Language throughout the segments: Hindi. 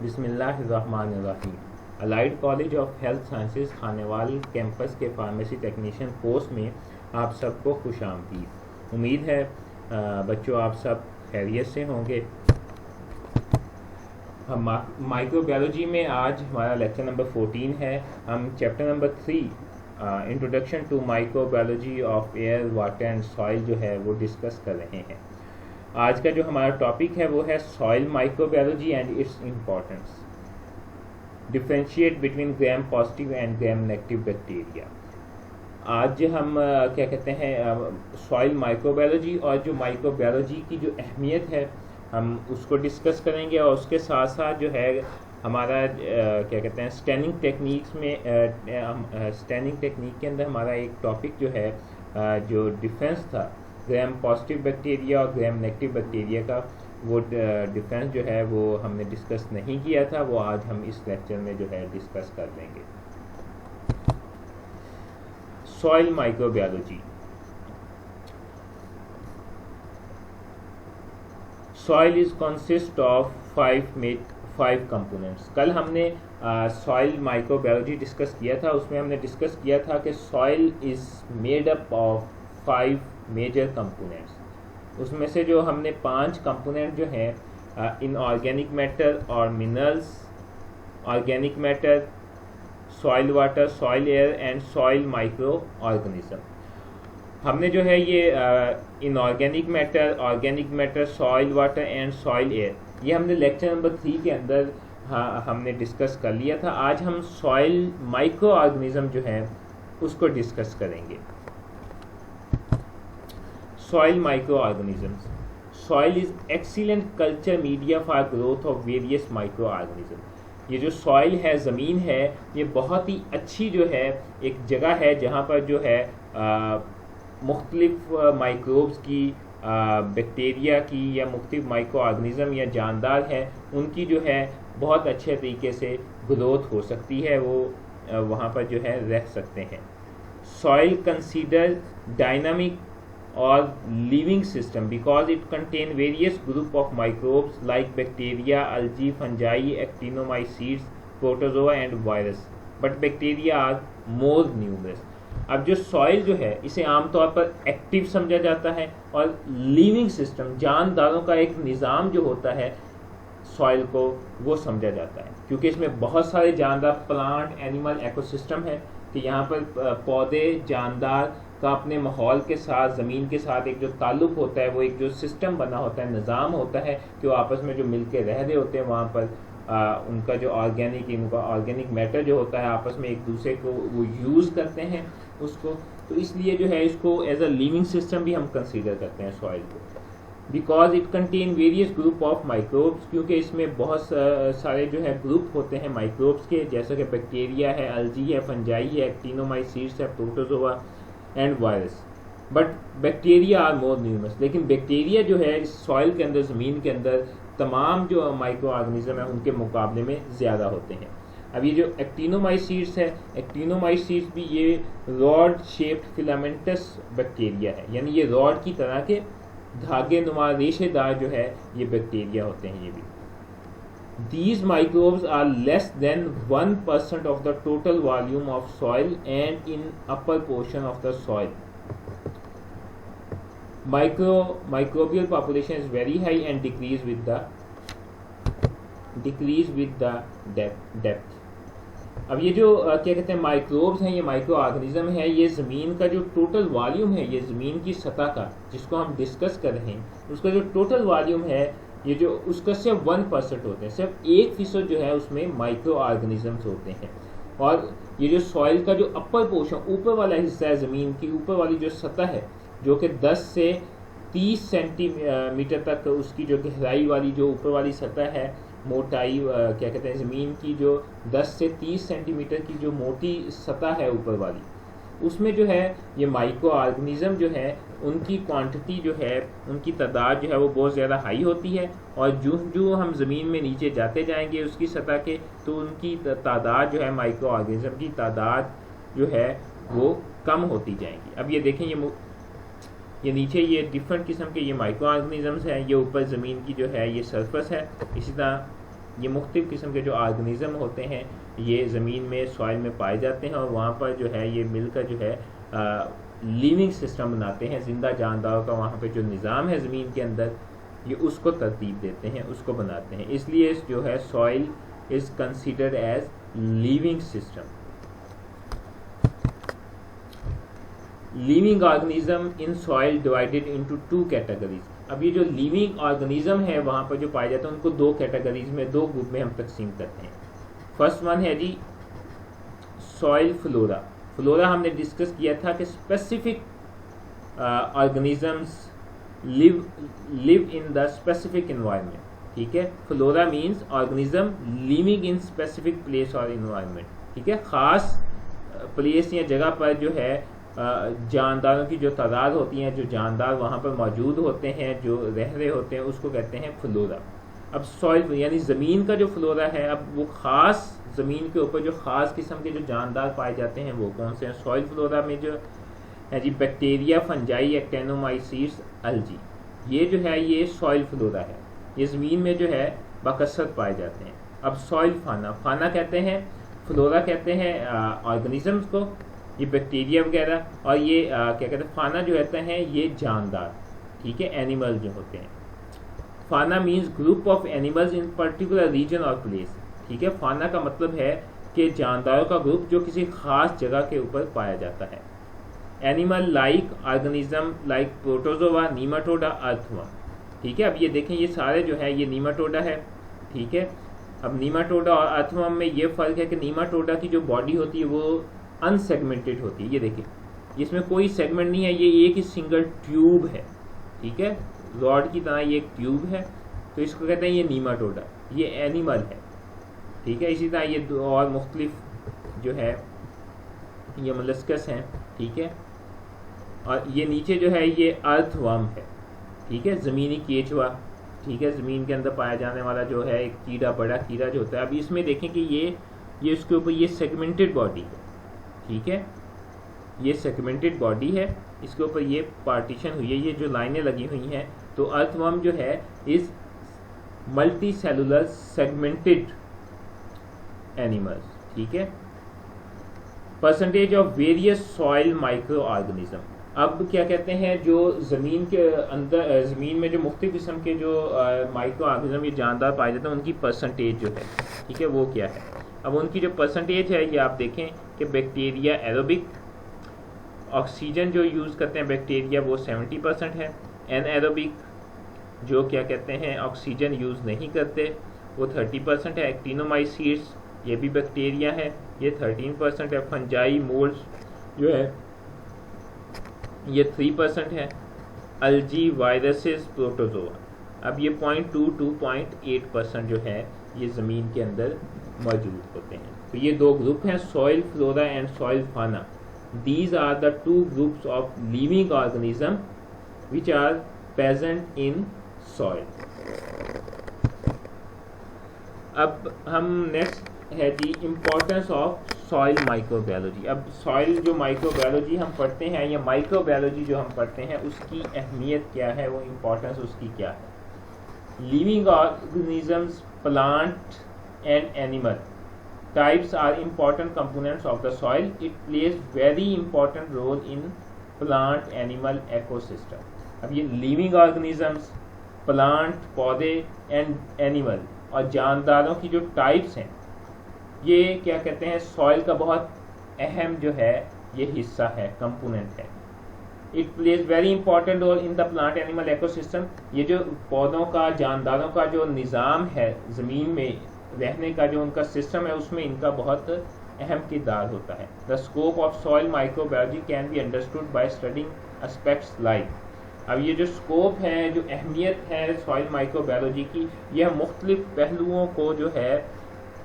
बिस्मिल्लाहिर्रहमानिर्रहीम। Allied college of health sciences Khanewal campus के फार्मेसी टेक्नीशियन कोर्स में आप सबको खुश आमदीद। उम्मीद है बच्चों आप सब खैरियत से होंगे। हम माइक्रोबायोलॉजी में आज हमारा लेक्चर नंबर 14 है। हम chapter number 3 introduction to microbiology of air water and soil जो है वो डिस्कस कर रहे हैं। आज का जो हमारा टॉपिक है वो है soil microbiology and its importance, differentiate between gram positive and gram negative bacteria. आज हम क्या कहते हैं सॉइल माइक्रोबायोलॉजी और जो माइक्रोबायोलॉजी की जो अहमियत है हम उसको डिस्कस करेंगे, और उसके साथ साथ जो है हमारा क्या कहते हैं स्टैनिंग टेक्निक्स में स्टैनिंग टेक्निक के अंदर हमारा एक टॉपिक जो है जो डिफरेंस था ग्राम पॉजिटिव बैक्टीरिया और ग्राम नेगेटिव बैक्टीरिया का, वो डिफरेंस जो है वो हमने डिस्कस नहीं किया था, वो आज हम इस लेक्चर में जो है डिस्कस कर लेंगे। Soil microbiology. Soil is consist of 5 components. कल हमने सॉइल माइक्रोबायोलॉजी डिस्कस किया था, उसमें हमने डिस्कस किया था कि soil is made up of 5 major components. उसमें से जो हमने 5 कंपोनेंट जो हैं इनऑर्गेनिक मैटर और minerals, organic matter, soil water, soil air and soil micro organism. हमने जो है ये inorganic matter, soil water and soil air, ये हमने लेक्चर नंबर 3 के अंदर हमने डिस्कस कर लिया था। आज हम सॉइल माइक्रो ऑर्गेनिज्म जो है उसको डिस्कस करेंगे। Soil microorganisms. Soil is excellent culture media for growth of various microorganisms. ये जो सॉइल है, ज़मीन है, ये बहुत ही अच्छी जो है एक जगह है जहाँ पर जो है मुख्तलिफ माइक्रोब्स की, बैक्टीरिया की या मुख्तलिफ माइक्रो ऑर्गेनिज़म या जानदार हैं उनकी जो है बहुत अच्छे तरीके से ग्रोथ हो सकती है, वो वहाँ पर जो है रह सकते हैं। Soil consider dynamic or living system because it contain various group of microbes like bacteria, algae, fungi, actinomycetes, protozoa and virus, but bacteria are more numerous. अब जो सॉइल जो है इसे आमतौर पर एक्टिव समझा जाता है, और लिविंग सिस्टम जानदारों का एक निज़ाम जो होता है सॉइल को वो समझा जाता है, क्योंकि इसमें बहुत सारे जानदार प्लांट, एनिमल, इकोसिस्टम है कि यहाँ पर पौधे, जानदार का अपने माहौल के साथ, ज़मीन के साथ एक जो ताल्लुक़ होता है, वो एक जो सिस्टम बना होता है, निज़ाम होता है कि वो आपस में जो मिल के रह रहे होते हैं, वहाँ पर उनका जो ऑर्गेनिक मैटर जो होता है आपस में एक दूसरे को वो यूज़ करते हैं उसको, तो इसलिए जो है इसको एज अ लिविंग सिस्टम भी हम कंसीडर करते हैं सॉइल को। Because it contain various group of microbes, क्योंकि इसमें बहुत सारे जो है ग्रुप होते हैं माइक्रोब्स के, जैसा कि बैक्टीरिया है, अल्जी है, फंजाई है, एक्टिनोमाइसीट्स है, protozoa and virus, but bacteria are more numerous. लेकिन बैक्टीरिया जो है इस सॉइल के अंदर, ज़मीन के अंदर तमाम जो माइक्रो ऑर्गेनिज्म है उनके मुकाबले में ज़्यादा होते हैं। अब ये जो एक्टिनोमाइसीट्स है, एक्टिनोमाइसीट्स भी ये रॉड शेप्ड फिलामेंटस बैक्टीरिया है, यानी ये रॉड की तरह के धागे नुमा रेशेदार जो है ये बैक्टीरिया होते हैं। ये भी These microbes are less than 1% of the total volume of soil and in upper portion of the soil. Microbial population is very high and decrease with the depth. अब ये जो क्या कहते हैं माइक्रोब्स हैं, ये माइक्रो ऑर्गेनिज्म है, ये ज़मीन का जो टोटल वॉल्यूम है, ये ज़मीन की सतह का जिसको हम डिस्कस कर रहे हैं, उसका जो टोटल वॉल्यूम है ये जो उसका सिर्फ 1% होते हैं, सिर्फ 1% जो है उसमें माइक्रो ऑर्गेनिजम्स होते हैं। और ये जो सॉइल का जो अपर पोर्शन, ऊपर वाला हिस्सा है, ज़मीन की ऊपर वाली जो सतह है, जो कि 10 से 30 सेंटीमीटर तक उसकी जो गहराई वाली जो ऊपर वाली सतह है, मोटाई क्या कहते हैं ज़मीन की जो 10 से 30 सेंटीमीटर की जो मोटी सतह है ऊपर वाली, उसमें जो है ये माइक्रो ऑर्गेनिज्म जो है उनकी क्वांटिटी जो है, उनकी तादाद जो है वो बहुत ज़्यादा हाई होती है, और जो हम ज़मीन में नीचे जाते जाएंगे उसकी सतह के, तो उनकी तादाद जो है माइक्रो ऑर्गेनिज्म की तादाद जो है वो कम होती जाएंगी। अब ये देखें, ये नीचे ये डिफरेंट किस्म के ये माइक्रो ऑर्गेनिजम्स हैं, ये ऊपर ज़मीन की जो है ये सरफेस है, इसी तरह ये मुख्तलिफ़ किस्म के जो ऑर्गेनिज़म होते हैं ये ज़मीन में सॉइल में पाए जाते हैं और वहाँ पर जो है ये मिलकर जो है लिविंग सिस्टम बनाते हैं। ज़िंदा जानदारों का वहाँ पे जो निज़ाम है ज़मीन के अंदर, ये उसको तरतीब देते हैं, उसको बनाते हैं। इसलिए जो है soil is considered as living system. Living organism in soil divided into 2 categories. अब ये जो लिविंग ऑर्गेनिज्म है वहाँ पर जो पाए जाते हैं उनको 2 कैटेगरीज में, 2 ग्रुप में हम तकसीम करते हैं। फर्स्ट वन है जी सॉइल फ्लोरा। फ्लोरा हमने डिस्कस किया था कि specific organisms live in the specific environment, ठीक है। Flora means organism living in specific place और इन्वायरमेंट, ठीक है। ख़ास प्लेस या जगह पर जो है जानदारों की जो तादाद होती हैं, जो जानदार वहाँ पर मौजूद होते हैं, जो रह रहे होते हैं, उसको कहते हैं फ्लोरा। अब सॉइल यानी ज़मीन का जो फ्लोरा है, अब वो ख़ास ज़मीन के ऊपर जो ख़ास किस्म के जो जानदार पाए जाते हैं वो कौन से हैं। सॉइल फ्लोरा में जो है जी बैक्टीरिया, फंजाई, एक्टिनोमाइसीट्स, अलजी, ये जो है ये सॉइल फ्लोरा है, ये ज़मीन में जो है बकसरत पाए जाते हैं। अब सॉइल फाना, फाना कहते हैं, फ्लोरा कहते हैं ऑर्गेनिजम्स को, ये बैक्टीरिया वगैरह, और ये क्या कहते हैं फाना जो रहते हैं ये जानदार, ठीक है, एनिमल जो होते हैं। Fauna means group of animals in particular region और प्लेस, ठीक है। फाना का मतलब है कि जानदारों का ग्रुप जो किसी खास जगह के ऊपर पाया जाता है। Animal like organism like protozoa, नीमाटोडा, earthworm, ठीक है। अब ये देखें ये सारे जो है ये नीमाटोडा है, ठीक है। अब नीमाटोडा और अर्थवर्म में ये फ़र्क है कि नीमाटोडा की जो बॉडी होती है वो अनसेगमेंटेड होती है। ये देखिए इसमें कोई सेगमेंट नहीं है, ये एक ही सिंगल ट्यूब है, ठीक है, रॉड की तरह ये एक ट्यूब है, तो इसको कहते हैं ये नीमाटोडा, ये एनिमल है, ठीक है। इसी तरह ये और मुख्तलिफ जो है ये मोलस्कस हैं, ठीक है। और ये नीचे जो है ये अर्थवर्म है, ठीक है, ज़मीनी केचुआ, ठीक है, ज़मीन के अंदर पाया जाने वाला जो है एक कीड़ा, बड़ा कीड़ा जो होता है। अब इसमें देखें कि ये इसके ऊपर ये सेगमेंटेड बॉडी है, ठीक है, ये सेगमेंटेड बॉडी है, इसके ऊपर ये पार्टीशन हुई है, ये जो लाइनें लगी हुई हैं। तो अर्थवर्म जो है इस मल्टी सेलुलर सेगमेंटेड एनिमल्स, ठीक है। Percentage of various soil micro organism. अब क्या कहते हैं जो ज़मीन के अंदर, ज़मीन में जो मुख्तलिफ किस्म के जो माइक्रो ऑर्गेनिज्म ये जानदार पाए जाते हैं उनकी परसेंटेज जो है, ठीक है, वो क्या है। अब उनकी जो परसेंटेज है ये आप देखें कि बैक्टीरिया एरोबिक, ऑक्सीजन जो यूज़ करते हैं बैक्टीरिया वो 70% है। एनएरोबिक जो क्या कहते हैं ऑक्सीजन यूज़ नहीं करते वो 30% है। एक्टिनोमाइसीट्स ये भी बैक्टीरिया है, ये 13% है। फंजाई, मोल्ड्स जो है ये 3% है। अलजी, वायरसेस, प्रोटोजोआ अब ये 0.2 to 0.8% जो है ये ज़मीन के अंदर मौजूद होते हैं। तो ये 2 ग्रुप हैं, सॉइल फ्लोरा एंड सॉइल फाना। These are the 2 groups of living organism which are present in soil. अब हम नेक्स्ट है जी इम्पोर्टेंस ऑफ सॉइल माइक्रोबायोलॉजी। अब सॉइल जो माइक्रोबायोलॉजी हम पढ़ते हैं या माइक्रोबायोलॉजी जो हम पढ़ते हैं उसकी अहमियत क्या है, वो इम्पोर्टेंस उसकी क्या है। Living organisms, plant and animal types are important components of the soil. It plays very important role in plant animal ecosystem. अब ये living organisms, plant, पौधे and animal और जानदारों की जो types हैं ये क्या कहते हैं सॉइल का बहुत अहम जो है ये हिस्सा है, कंपोनेंट है। It plays very important role in the plant animal ecosystem. ये जो पौधों का, जानदारों का जो निज़ाम है ज़मीन में रहने का जो उनका सिस्टम है उसमें इनका बहुत अहम किरदार होता है। The scope of soil microbiology can be understood by studying aspects like. अब ये जो स्कोप है, जो अहमियत है सॉइल माइक्रोबायोलॉजी की, यह मुख्तलिफ पहलुओं को जो है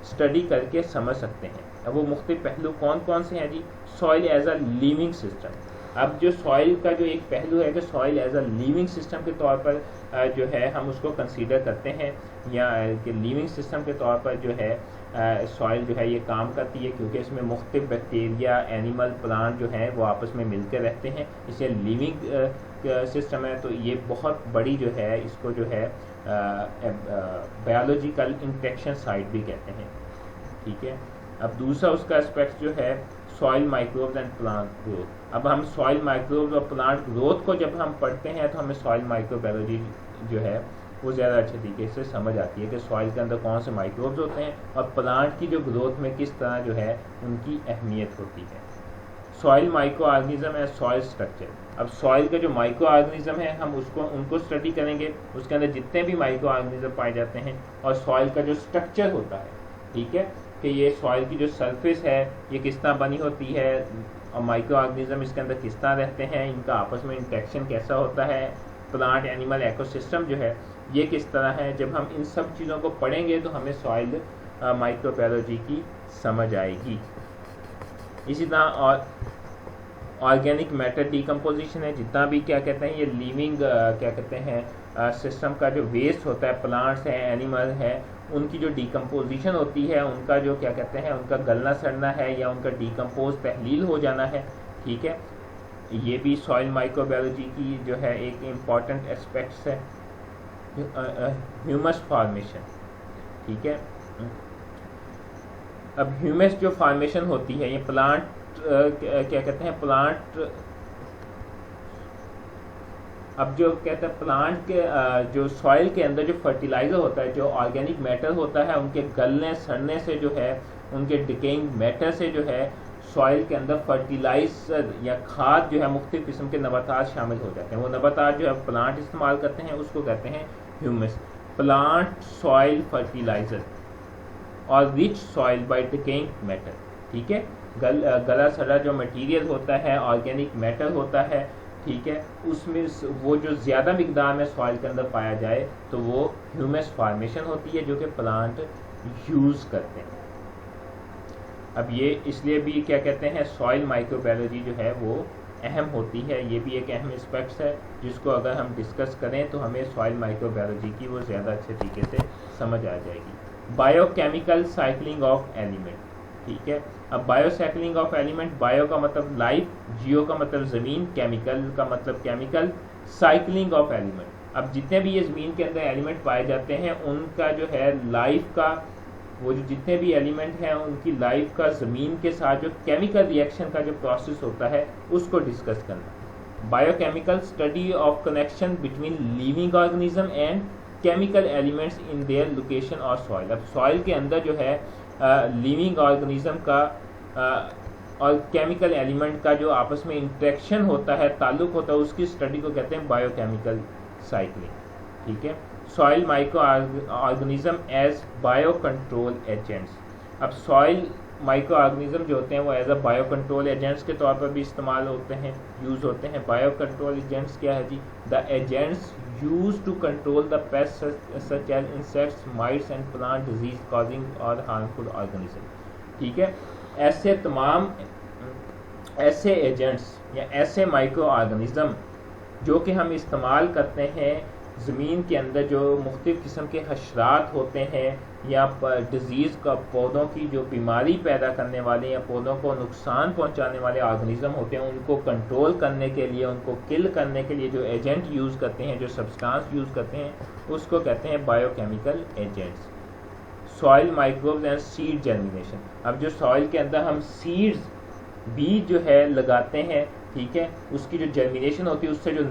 स्टडी करके समझ सकते हैं। अब वो मुख्तलिफ पहलू कौन कौन से हैं जी। Soil as a living system, अब जो सॉइल का जो एक पहलू है कि soil as a living system के तौर पर जो है हम उसको कंसीडर करते हैं, या कि लिविंग सिस्टम के तौर पर जो है सॉइल जो है ये काम करती है, क्योंकि इसमें मुख्तलिफ बैक्टीरिया, एनिमल, प्लांट जो हैं वो आपस में मिलकर रहते हैं, इसलिए लिविंग सिस्टम है। तो ये बहुत बड़ी जो है इसको जो है बायोलॉजिकल इंटरेक्शन साइट भी कहते हैं, ठीक है। अब दूसरा उसका एस्पेक्ट जो है soil microbes and plant growth. अब हम सॉइल माइक्रोब्स और प्लांट ग्रोथ को जब हम पढ़ते हैं तो हमें सॉइल माइक्रोबायोलॉजी जो है वो ज़्यादा अच्छे तरीके से समझ आती है कि सॉइल के अंदर कौन से माइक्रोब्स होते हैं और प्लांट की जो ग्रोथ में किस तरह जो है उनकी अहमियत होती है। Soil micro organism and soil structure. अब सॉइल का जो माइक्रो ऑर्गेनिज्म है हम उनको स्टडी करेंगे, उसके अंदर जितने भी माइक्रो ऑर्गेनिज्म पाए जाते हैं, और सॉइल का जो स्ट्रक्चर होता है, ठीक है, कि ये सॉइल की जो सरफेस है ये किस तरह बनी होती है और माइक्रो ऑर्गेनिज्म इसके अंदर किस तरह रहते हैं, इनका आपस में इंटरेक्शन कैसा होता है, प्लांट एनिमल इकोसिस्टम जो है ये किस तरह है। जब हम इन सब चीज़ों को पढ़ेंगे तो हमें सॉइल माइक्रोबायोलॉजी की समझ आएगी। इसी तरह और ऑर्गेनिक मैटर डिकम्पोजिशन है, जितना भी क्या कहते हैं ये लिविंग क्या कहते हैं सिस्टम का जो वेस्ट होता है, प्लांट्स हैं, एनिमल है, उनकी जो डिकम्पोजिशन होती है, उनका जो क्या कहते हैं उनका गलना सड़ना है या उनका डिकम्पोज तहलील हो जाना है, ठीक है, ये भी सॉइल माइक्रोबायोलॉजी की जो है एक इम्पॉर्टेंट एस्पेक्ट्स है। ह्यूमस फॉर्मेशन, ठीक है। अब ह्यूमस जो फॉर्मेशन होती है ये प्लांट क्या कहते हैं प्लांट, अब जो कहते हैं प्लांट के जो सॉइल के अंदर जो फर्टिलाइजर होता है, जो ऑर्गेनिक मैटर होता है, उनके गलने सड़ने से जो है, उनके डिकेइंग मैटर से जो है सॉइल के अंदर फर्टिलाइजर या खाद जो है मुख्तलिफ किस्म के नबातात शामिल हो जाते हैं। वो नबातात जो है प्लांट इस्तेमाल करते हैं, उसको कहते हैं ह्यूमस। प्लांट सॉइल फर्टिलाइजर और rich soil by decaying matter, ठीक है। गला सड़ा जो मटेरियल होता है, ऑर्गेनिक मैटर होता है, ठीक है, उसमें वो जो ज़्यादा मिकदार में सॉइल के अंदर पाया जाए तो वो ह्यूमस फॉर्मेशन होती है जो कि प्लांट यूज़ करते हैं। अब ये इसलिए भी क्या कहते हैं सॉइल माइक्रोबायोलॉजी जो है वो अहम होती है, ये भी एक अहम एस्पेक्ट्स है जिसको अगर हम डिस्कस करें तो हमें सॉइल माइक्रोबायोलॉजी की वो ज़्यादा अच्छे तरीके से समझ आ जाएगी। बायोकेमिकल साइकिलिंग ऑफ एलिमेंट, ठीक है। अब बायोसाइकिलिंग ऑफ एलिमेंट, बायो का मतलब लाइफ, जियो का मतलब ज़मीन, केमिकल का मतलब केमिकल, साइकिलिंग ऑफ एलिमेंट। अब जितने भी ये ज़मीन के अंदर एलिमेंट पाए जाते हैं उनका जो है लाइफ का, वो जो जितने भी एलिमेंट हैं उनकी लाइफ का ज़मीन के साथ जो केमिकल रिएक्शन का जो प्रोसेस होता है उसको डिस्कस करना। Biochemical study of connection between living organism and chemical elements in their location और सॉइल। अब सॉइल के अंदर जो है लिविंग ऑर्गेनिज्म का और केमिकल एलिमेंट का जो आपस में इंटरेक्शन होता है, ताल्लुक़ होता है, उसकी स्टडी को कहते हैं बायोकेमिकल साइकिलिंग, ठीक है। Soil micro organism as bio control agents. अब सॉइल माइक्रो ऑर्गेनिज्म जो होते हैं वो as a bio control agents के तौर पर भी इस्तेमाल होते हैं, यूज़ होते हैं। बायो कंट्रोल एजेंट्स क्या है जी? The agents use to control the pest such as insects, mites and plant disease causing और हार्मफुल ऑर्गेनिज्म, ठीक है। ऐसे तमाम ऐसे एजेंट्स या ऐसे माइक्रो ऑर्गेनिज्म जो कि हम इस्तेमाल करते हैं ज़मीन के अंदर, जो मुख्तलिफ़ किस्म के हशरात होते हैं या डिज़ीज़ का पौधों की जो बीमारी पैदा करने वाले या पौधों को नुकसान पहुंचाने वाले ऑर्गेनिज्म होते हैं, उनको कंट्रोल करने के लिए, उनको किल करने के लिए जो एजेंट यूज़ करते हैं, जो सब्सटेंस यूज़ करते हैं, उसको कहते हैं biochemical agents. Soil microbes and seed germination. अब जो सॉइल के अंदर हम सीड्स, बीज जो है लगाते हैं, ठीक है, उसकी जो जर्मिनेशन होती है, उससे जो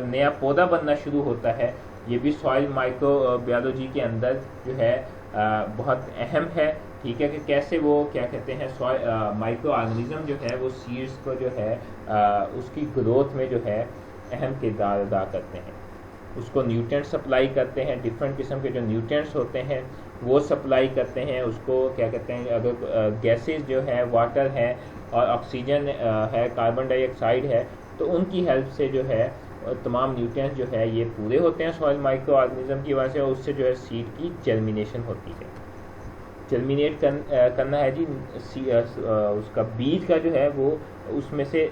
नया पौधा बनना शुरू होता है, ये भी सॉइल माइक्रोबायोलॉजी के अंदर जो है बहुत अहम है, ठीक है, कि कैसे वो क्या कहते हैं माइक्रो ऑर्गेनिज्म जो है वो सीड्स को जो है उसकी ग्रोथ में जो है अहम किरदार अदा करते हैं। उसको न्यूट्रिएंट सप्लाई करते हैं, डिफरेंट किस्म के जो न्यूट्रिएंट्स होते हैं वो सप्लाई करते हैं। उसको क्या कहते हैं, अगर गैसेस जो है, वाटर है और ऑक्सीजन है, कार्बन डाइऑक्साइड है, तो उनकी हेल्प से जो है तमाम न्यूट्रिएंट्स जो है ये पूरे होते हैं सॉइल माइक्रो ऑर्गेनिज्म की वजह से, और उससे जो है सीड की जर्मिनेशन होती है। जर्मिनेट करना है जी, उसका बीज का जो है वो उसमें से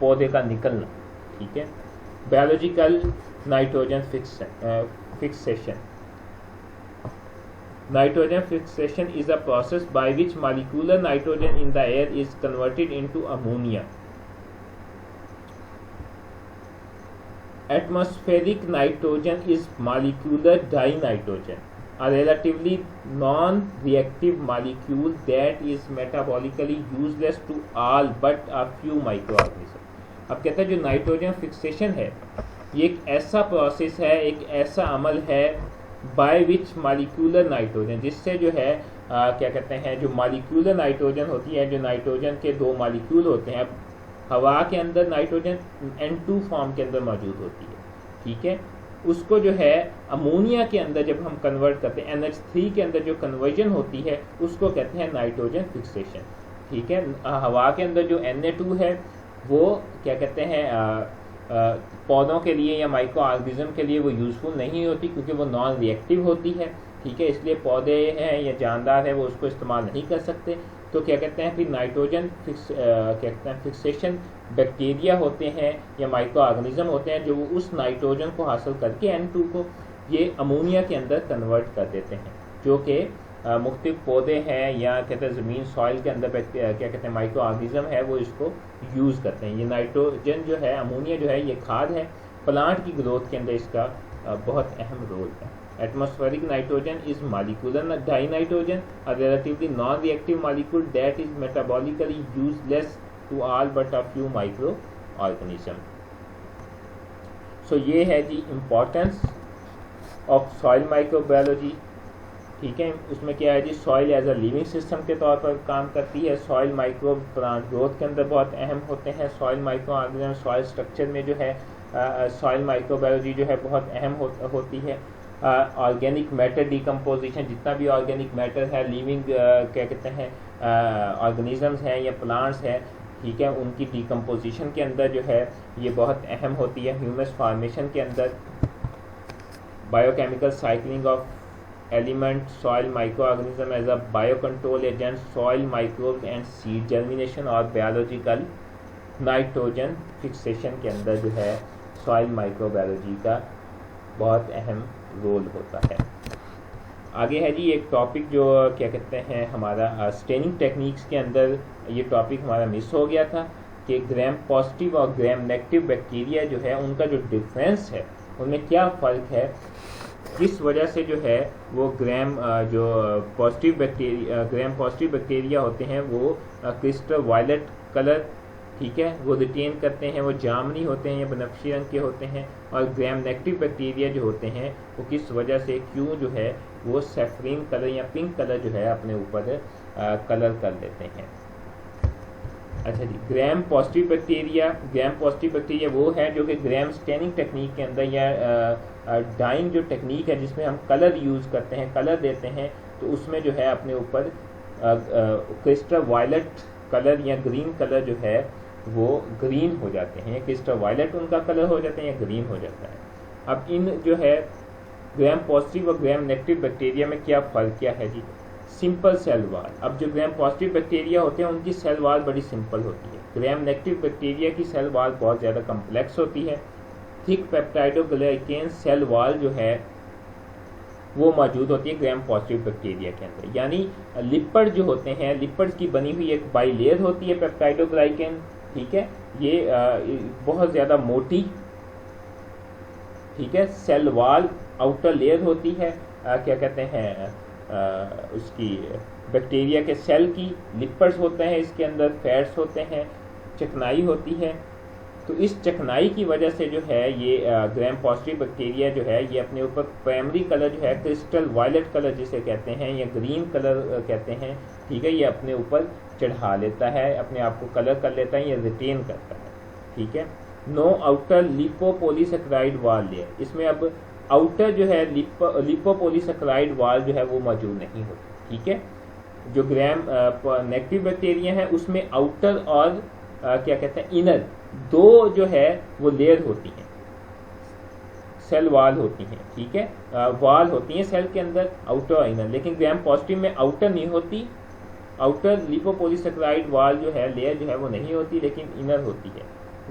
पौधे का निकलना, ठीक है। Biological nitrogen fixation. Nitrogen fixation is a process by which molecular nitrogen in the air is converted into ammonia. Atmospheric nitrogen is molecular dinitrogen, a relatively non-reactive molecule that is metabolically useless to all but a few microorganisms. अब कहता है जो नाइट्रोजन फिक्सेशन है ये एक ऐसा प्रोसेस है, एक ऐसा अमल है बाय विच मालिक्यूलर नाइट्रोजन, जिससे जो है क्या कहते हैं, जो मालिक्यूलर नाइट्रोजन होती है, जो नाइट्रोजन के दो मालिक्यूल होते हैं, हवा के अंदर नाइट्रोजन N2 फॉर्म के अंदर मौजूद होती है, ठीक है, उसको जो है अमोनिया के अंदर जब हम कन्वर्ट करते हैं, NH3 के अंदर जो कन्वर्जन होती है उसको कहते हैं नाइट्रोजन फिक्सेशन, ठीक है। हवा के अंदर जो Na2 है वो क्या कहते हैं पौधों के लिए या माइक्रो ऑर्गेनिज्म के लिए वो यूज़फुल नहीं होती, क्योंकि वो नॉन रिएक्टिव होती है, ठीक है, इसलिए पौधे हैं या जानदार है वो उसको इस्तेमाल नहीं कर सकते। तो क्या कहते हैं फिर नाइट्रोजन क्या कहते हैं फिक्सेशन बैक्टीरिया होते हैं या माइक्रो ऑर्गेनिज्म होते हैं जो उस नाइट्रोजन को हासिल करके N2 को ये अमोनिया के अंदर कन्वर्ट कर देते हैं, जो कि मुख्तलिफ पौधे हैं या कहते हैं ज़मीन सॉइल के अंदर क्या कहते हैं माइक्रो ऑर्गेनिज्म है वो इसको यूज़ करते हैं। ये नाइट्रोजन जो है, अमोनिया जो है, ये खाद है, प्लांट की ग्रोथ के अंदर इसका बहुत अहम रोल है। Atmospheric nitrogen is molecular dinitrogen, a relatively non reactive molecule that is metabolically useless to all but a few microorganism. So ये है जी इम्पोर्टेंस ऑफ सॉइल माइक्रोबायोलॉजी, ठीक है। उसमें क्या है जी, soil as a living system के तौर पर काम करती है, सॉइल माइक्रो प्लांट ग्रोथ के अंदर बहुत अहम होते हैं, soil micro organism soil structure में जो है सॉइल माइक्रोबायोलॉजी जो है बहुत अहम होती है। ऑर्गेनिक मैटर डिकम्पोजिशन, जितना भी ऑर्गेनिक मैटर है, लिविंग क्या कहते हैं ऑर्गेनिजम्स हैं या प्लांट्स हैं, ठीक है, उनकी डिकम्पोजिशन के अंदर जो है ये बहुत अहम होती है। ह्यूमस फॉर्मेशन के अंदर biochemical cycling of element, soil micro organism as a bio control agent, soil microbes and seed germination और बायोलॉजिकल नाइट्रोजन फिक्सेशन के अंदर जो है सॉइल माइक्रोबायोलॉजी का बहुत अहम रोल होता है। आगे है जी एक टॉपिक जो क्या कहते हैं हमारा स्टेनिंग टेक्निक्स के अंदर ये टॉपिक हमारा मिस हो गया था कि ग्राम पॉजिटिव और ग्राम नेगेटिव बैक्टीरिया जो है उनका जो डिफरेंस है उनमें क्या फ़र्क है, किस वजह से जो है वो ग्राम पॉजिटिव बैक्टीरिया होते हैं वो क्रिस्टल वायलेट कलर, ठीक है, वो रिटेन करते हैं, वो जामनी होते हैं या बनफशी रंग के होते हैं, और ग्राम नेगेटिव बैक्टीरिया जो होते हैं वो किस वजह से क्यों जो है वो सैफरीन कलर या पिंक कलर जो है अपने ऊपर कलर कर लेते हैं। अच्छा जी, ग्राम पॉजिटिव बैक्टीरिया वो है जो कि ग्राम स्टेनिंग टेक्निक के अंदर या डाइंग जो टेक्निक है जिसमें हम कलर यूज़ करते हैं, कलर देते हैं, तो उसमें जो है अपने ऊपर क्रिस्टल वायलेट कलर या ग्रीन कलर जो है वो ग्रीन हो जाते हैं, क्रिस्टल वायलेट उनका कलर हो जाते हैं या ग्रीन हो जाता है। अब इन जो है ग्राम पॉजिटिव और ग्राम नेगेटिव बैक्टीरिया में क्या फ़र्क क्या है जी, सिंपल सेल वाल। अब जो ग्राम पॉजिटिव बैक्टीरिया होते हैं उनकी सेल वाल बड़ी सिंपल होती है, ग्राम नेगेटिव बैक्टीरिया की सेल वाल बहुत ज़्यादा कम्प्लेक्स होती है। थिक पेप्टाइडोग्लाइकेन सेल वाल जो है वो मौजूद होती है ग्राम पॉजिटिव बैक्टीरिया के अंदर, यानी लिपिड जो होते हैं, लिपिड्स की बनी हुई एक बाइलेयर होती है पेप्टाइडोग्लाइकेन, ठीक है, ये बहुत ज़्यादा मोटी, ठीक है, सेल वाल आउटर लेयर होती है क्या कहते हैं उसकी बैक्टीरिया के सेल की, लिपिड्स होते हैं इसके अंदर, फैट्स होते हैं, चिकनाई होती है। तो इस चिकनाई की वजह से जो है ये ग्राम पॉजिटिव बैक्टीरिया जो है ये अपने ऊपर प्राइमरी कलर जो है क्रिस्टल वायलेट कलर जिसे कहते हैं या ग्रीन कलर कहते हैं, ठीक है, ये अपने ऊपर चढ़ा लेता है, अपने आप को कलर कर लेता है, ये रिटेन करता है, ठीक है। नो आउटर लिपोपोलीसेक्राइड वाल लेयर, इसमें अब आउटर जो है लिपोपोलीसेक्राइड वाल जो है वो मौजूद नहीं होती, ठीक है। जो ग्राम नेगेटिव बैक्टीरिया है उसमें आउटर और क्या कहते हैं इनर दो जो है वो लेयर होती हैं। सेल वाल होती हैं, ठीक है, वाल होती हैं सेल के अंदर, आउटर और इनर। लेकिन ग्राम पॉजिटिव में आउटर नहीं होती, आउटर लिपोपॉलीसेकेराइड वाल जो है, लेयर जो है वो नहीं होती, लेकिन इनर होती है।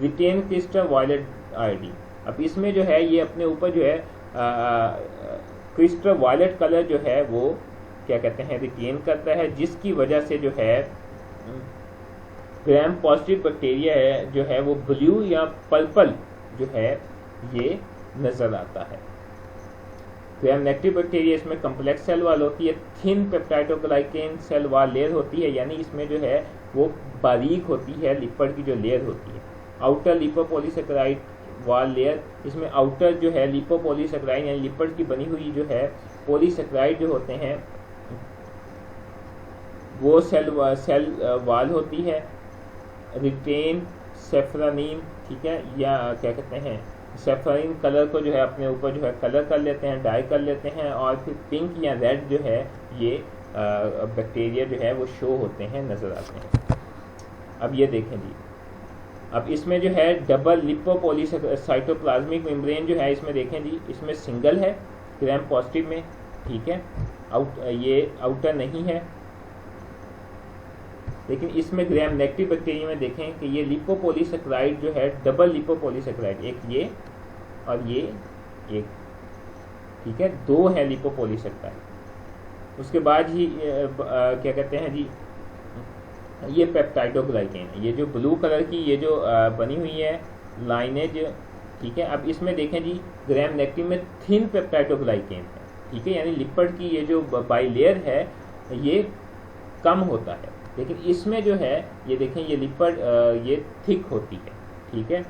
रिटेन क्रिस्टल वायलेट आयोडीन, अब इसमें जो है ये अपने ऊपर जो है क्रिस्टल वायलेट कलर जो है वो क्या कहते हैं रिटेन करता है, जिसकी वजह से जो है ग्राम पॉजिटिव बैक्टीरिया है जो है वो ब्लू या पर्पल जो है ये नजर आता है। ग्राम नेगेटिव बैक्टीरिया इसमें कम्प्लेक्स सेल वाल होती है, thin peptidoglycan cell wall layer होती है, यानी इसमें जो है वो बारीक होती है लिपिड की जो लेयर होती है। आउटर लिपोपॉलीसेकेराइड वाल लेयर, इसमें आउटर जो है लिपोपॉलीसेकेराइड यानी लिपिड की बनी हुई जो है पॉलीसेकेराइड जो होते हैं वो सेल वाल होती है। रिटेन सेफ्रानिन, ठीक है, या क्या कहते हैं सेफ्रानिन कलर को जो है अपने ऊपर जो है कलर कर लेते हैं, डाई कर लेते हैं, और फिर पिंक या रेड जो है ये बैक्टीरिया जो है वो शो होते हैं, नज़र आते हैं। अब ये देखें जी, अब इसमें जो है डबल लिपोपॉलीसाइटोप्लाज्मिक मेम्ब्रेन जो है इसमें देखें जी, इसमें सिंगल है ग्राम पॉजिटिव में, ठीक है, ये आउटर नहीं है। लेकिन इसमें ग्राम नेगेटिव बैक्टीरिया में देखें कि ये लिपोपॉलीसेकेराइड जो है डबल लिपोपॉलीसेकेराइड, एक ये और ये एक, ठीक है, दो है लिपोपॉलीसेकेराइड। उसके बाद ही क्या कहते हैं जी, ये पेप्टाइडोग्लाइकेन, ये जो ब्लू कलर की ये जो बनी हुई है लाइनेज, ठीक है। अब इसमें देखें जी ग्राम नेगेटिव में थिन पेप्टाइडोग्लाइकेन है, ठीक है, यानी लिपिड की ये जो बाइलेयर है ये कम होता है, लेकिन इसमें जो है ये देखें ये लिपिड ये थिक होती है, ठीक है,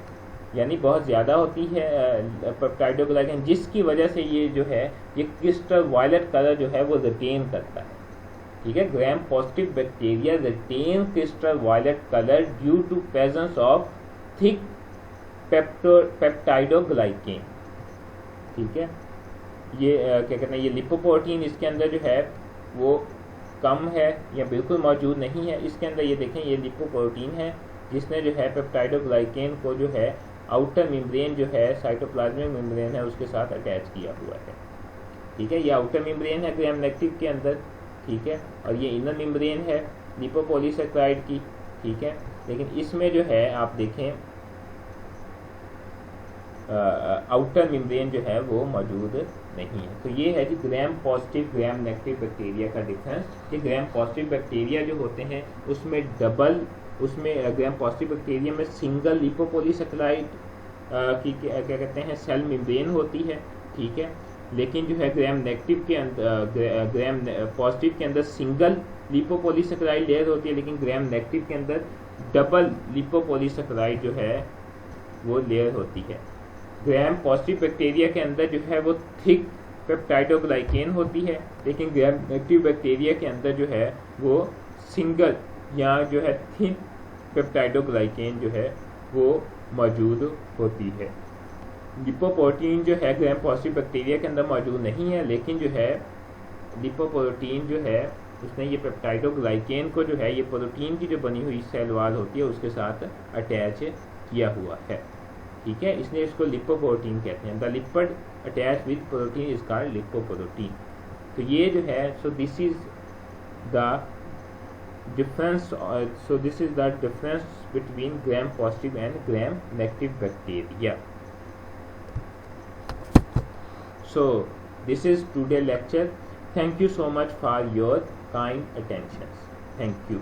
यानी बहुत ज़्यादा होती है पेप्टाइडोग्लाइकेन, जिसकी वजह से ये जो है ये क्रिस्टल वायलेट कलर जो है वो रिटेन करता है, ठीक है। Gram positive bacteria retain crystal violet colour due to presence of thick peptidoglycan, ठीक है। ये क्या कहते हैं ये लिपोप्रोटीन इसके अंदर जो है वो कम है या बिल्कुल मौजूद नहीं है। इसके अंदर ये देखें ये लिपोप्रोटीन है जिसने जो है पेप्टाइडोग्लाइकेन को जो है आउटर मेम्ब्रेन जो है साइटोप्लाज्मिक मेम्ब्रेन है उसके साथ अटैच किया हुआ है, ठीक है। ये आउटर मेम्ब्रेन है ग्राम नेगेटिव के अंदर, ठीक है, और ये इनर मेम्ब्रेन है लिपोपॉलीसेकेराइड की, ठीक है। लेकिन इसमें जो है आप देखें आउटर मेम्ब्रेन जो है वो मौजूद नहीं है। तो ये है जी gram positive gram negative bacteria का डिफरेंस कि ग्राम पॉजिटिव बैक्टीरिया जो होते हैं उसमें डबल, उसमें ग्राम पॉजिटिव बैक्टीरिया में सिंगल लिपोपॉलीसेकेराइड की क्या कहते हैं सेल मेम्ब्रेन होती है, ठीक है। लेकिन जो है ग्राम नेगेटिव के अंदर ग्राम पॉजिटिव के अंदर सिंगल लिपोपॉलीसेकेराइड लेयर होती है, लेकिन ग्राम नेगेटिव के अंदर डबल लिपोपॉलीसेकेराइड जो है वो लेयर होती है। ग्राम पॉजिटिव बैक्टीरिया के अंदर जो है वो थिक पेप्टाइडोग्लाइकेन होती है, लेकिन ग्राम नेगेटिव बैक्टीरिया के अंदर जो है वो सिंगल या जो है थिन पेप्टाइडोग्लाइकेन जो है वो मौजूद होती है। लिपोप्रोटीन जो है ग्राम पॉजिटिव बैक्टीरिया के अंदर मौजूद नहीं है, लेकिन जो है लिपोप्रोटीन जो है उसने ये पेप्टाइडोग्लाइकेन को जो है ये प्रोटीन की जो बनी हुई सेल वाल होती है उसके साथ अटैच किया हुआ है, ठीक है, इसलिए इसको लिपोप्रोटीन कहते हैं। The lipid attach with protein is called lipoprotein. तो ये जो है so this is the difference, so this is the difference between gram positive and gram negative bacteria. So this is today's lecture. Thank you so much for your kind attention. Thank you.